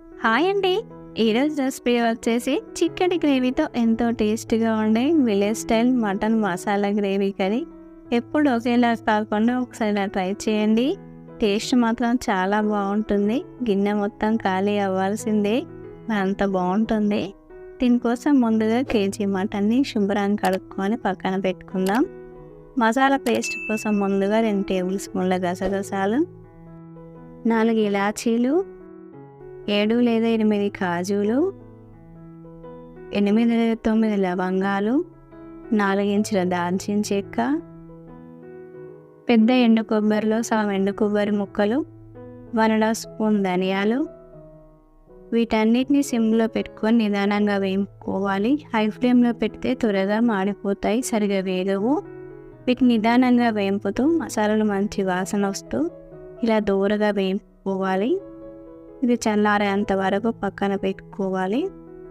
Hi అండి. ఈరోజు recipe వచ్చేసి చికెన్ గ్రేవీతో ఎంతో టేస్టీగా ఉండే village style mutton masala gravy curry. ఎప్పుడు ఒకేలా కాకుండా ఒకసారి ఇలా ట్రై చేయండి. టేస్ట్ మాత్రం చాలా బాగుంటుంది. గిన్నె మొత్తం ఖాళీ అవ్వాల్సిందే, అంత బాగుంటుంది. దీనికోసం ముందుగా కేజీ మటన్ని శుభ్రంగా కడుక్కొని పక్కన పెట్టుకుందాం. మసాలా పేస్ట్ కోసం ముందుగా 2 టేబుల్ స్పూన్ల గసగసాలు, 4 ఇలాచీలు, 7 లేదా 8 కాజులు, 8 లేదా 9 లవంగాలు, 4 ఇంచుల దాల్చిన చెక్క, పెద్ద ఎండు కొబ్బరిలో సగం ఎండు కొబ్బరి ముక్కలు, 1.5 స్పూన్ ధనియాలు. వీటన్నిటిని సిమ్లో పెట్టుకొని నిదానంగా వేయించుకోవాలి. హై ఫ్లేమ్లో పెడితే త్వరగా మాడిపోతాయి, సరిగా వేగవు. వీటిని నిదానంగా వేయింపుతూ మసాలాలు మంచి వాసన వస్తూ ఇలా దూరగా వేయించుకోవాలి. ఇది చల్లారేంత వరకు పక్కన పెట్టుకోవాలి.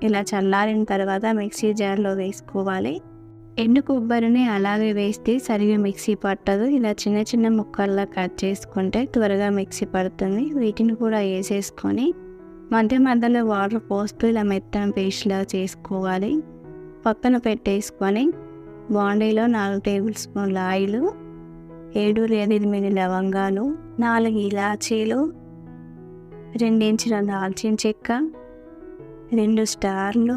ఇలా చల్లారిన తర్వాత మిక్సీ జార్లో వేసుకోవాలి. ఎండు కొబ్బరిని అలాగే వేస్తే సరిగా మిక్సీ పట్టదు. ఇలా చిన్న చిన్న ముక్కల్లా కట్ చేసుకుంటే త్వరగా మిక్సీ పడుతుంది. వీటిని కూడా వేసేసుకొని మధ్య మధ్యలో వాటర్ పోస్తూ ఇలా మెత్తని పేస్ట్లా చేసుకోవాలి. పక్కన పెట్టేసుకొని బాండీలో 4 టేబుల్ స్పూన్ల ఆయిల్, 7 లేదా 8 లవంగాలు, 4 ఇలాచీలు, 2 ఇంచుల దాల్చిన చెక్క, 2 స్టార్లు,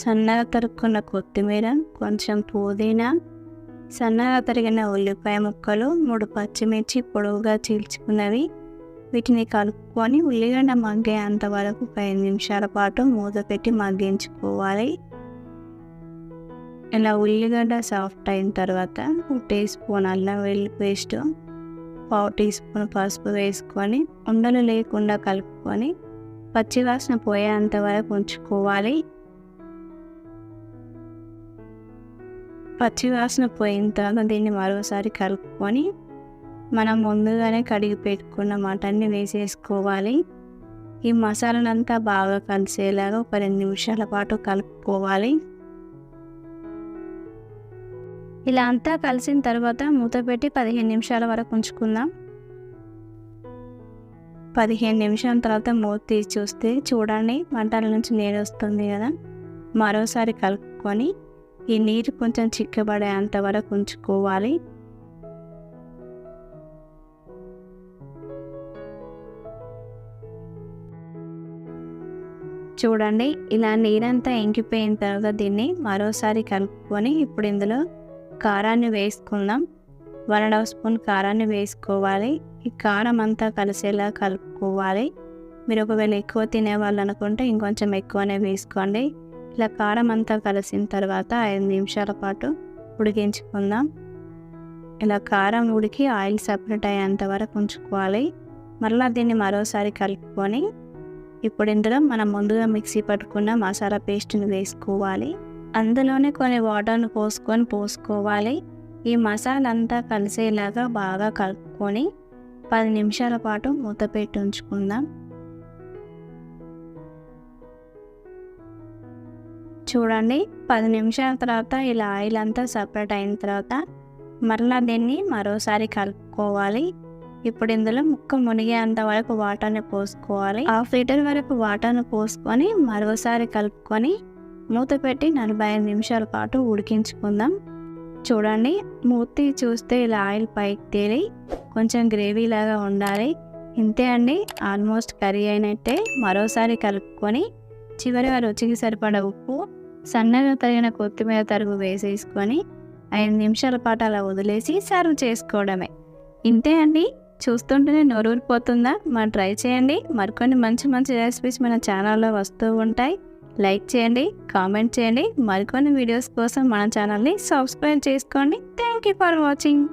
సన్నగా తరుక్కున్న కొత్తిమీర, కొంచెం పుదీనా, సన్నగా తరిగిన ఉల్లిపాయ ముక్కలు, 3 పచ్చిమిర్చి పొడవుగా చీల్చుకున్నవి. వీటిని కలుపుకొని ఉల్లిగడ్డ మగ్గేంత వరకు 5 నిమిషాల పాటు మూత పెట్టి మగ్గించుకోవాలి. ఇలా ఉల్లిగడ్డ సాఫ్ట్ అయిన తర్వాత 1 టీ స్పూన్ అల్లం వెల్లుల్లి పేస్ట్, 1/2 టీ స్పూన్ పసుపు వేసుకొని ఉండలు లేకుండా కలుపుకొని పచ్చివాసన పోయేంత వరకు ఉంచుకోవాలి. పచ్చివాసన పోయిన తర్వాత దీన్ని మరోసారి కలుపుకొని మనం ముందుగానే కడిగి పెట్టుకున్న మటన్ని వేసేసుకోవాలి. ఈ మసాలాలంతా బాగా కలిసేలాగా ఒక 2 నిమిషాల పాటు కలుపుకోవాలి. ఇలా అంతా కలిసిన తర్వాత మూత పెట్టి 15 నిమిషాల వరకు ఉంచుకుందాం. 15 నిమిషాల తర్వాత మూత తీసి చూస్తే చూడండి మటన్ నుంచి నీరు వస్తుంది కదా. మరోసారి కలుపుకొని ఈ నీరు కొంచెం చిక్కబడేంత వరకు ఉంచుకోవాలి. చూడండి ఇలా నీరంతా ఇంకిపోయిన తర్వాత దీన్ని మరోసారి కలుపుకొని ఇప్పుడు ఇందులో కారాన్ని వేసుకుందాం. 1.5 స్పూన్ కారాన్ని వేసుకోవాలి. ఈ కారం అంతా కలిసేలా కలుపుకోవాలి. మీరు ఒకవేళ ఎక్కువ తినేవాళ్ళు అనుకుంటే ఇంకొంచెం ఎక్కువనే వేసుకోండి. ఇలా కారం అంతా కలిసిన తర్వాత 5 నిమిషాల పాటు ఉడికించుకుందాం. ఇలా కారం ఉడికి ఆయిల్ సపరేట్ అయ్యేంత వరకు ఉంచుకోవాలి. మరలా దీన్ని మరోసారి కలుపుకొని ఇప్పుడు ఇందులో మనం ముందుగా మిక్సీ పట్టుకున్న మసాలా పేస్ట్ని వేసుకోవాలి. అందులోనే కొన్ని వాటర్ను పోసుకోవాలి. ఈ మసాలా అంతా కలిసేలాగా బాగా కలుపుకొని 10 నిమిషాల పాటు మూత పెట్టి ఉంచుకుందాం. చూడండి 10 నిమిషాల తర్వాత ఇలా ఆయిల్ అంతా సపరేట్ అయిన తర్వాత మరలా దీన్ని మరోసారి కలుపుకోవాలి. ఇప్పుడు ఇందులో ముక్క మునిగేంత వరకు వాటర్ని పోసుకోవాలి. 1/2 లీటర్ వరకు వాటర్ని పోసుకొని మరోసారి కలుపుకొని మూత పెట్టి 45 నిమిషాల పాటు ఉడికించుకుందాం. చూడండి మూత చూస్తే ఇలా ఆయిల్ పైకి తేలి కొంచెం గ్రేవీ లాగా ఉండాలి. ఇంతే అండి, ఆల్మోస్ట్ కర్రీ అయినట్టే. మరోసారి కలుపుకొని చివరిగా రుచికి సరిపడ ఉప్పు, సన్నగా తరిగిన కొత్తిమీర తరుగు వేసేసుకొని 5 నిమిషాల పాటు అలా వదిలేసి సర్వ్ చేసుకోవడమే. ఇంతే అండి, చూస్తుంటేనే నోరూరిపోతుందా? మరి ట్రై చేయండి. మరికొన్ని మంచి మంచి రెసిపీస్ మన ఛానల్లో వస్తూ ఉంటాయి. లైక్ చేయండి, కామెంట్ చేయండి. మరికొన్ని వీడియోస్ కోసం మన ఛానల్ని సబ్స్క్రైబ్ చేసుకోండి. Thank you for watching.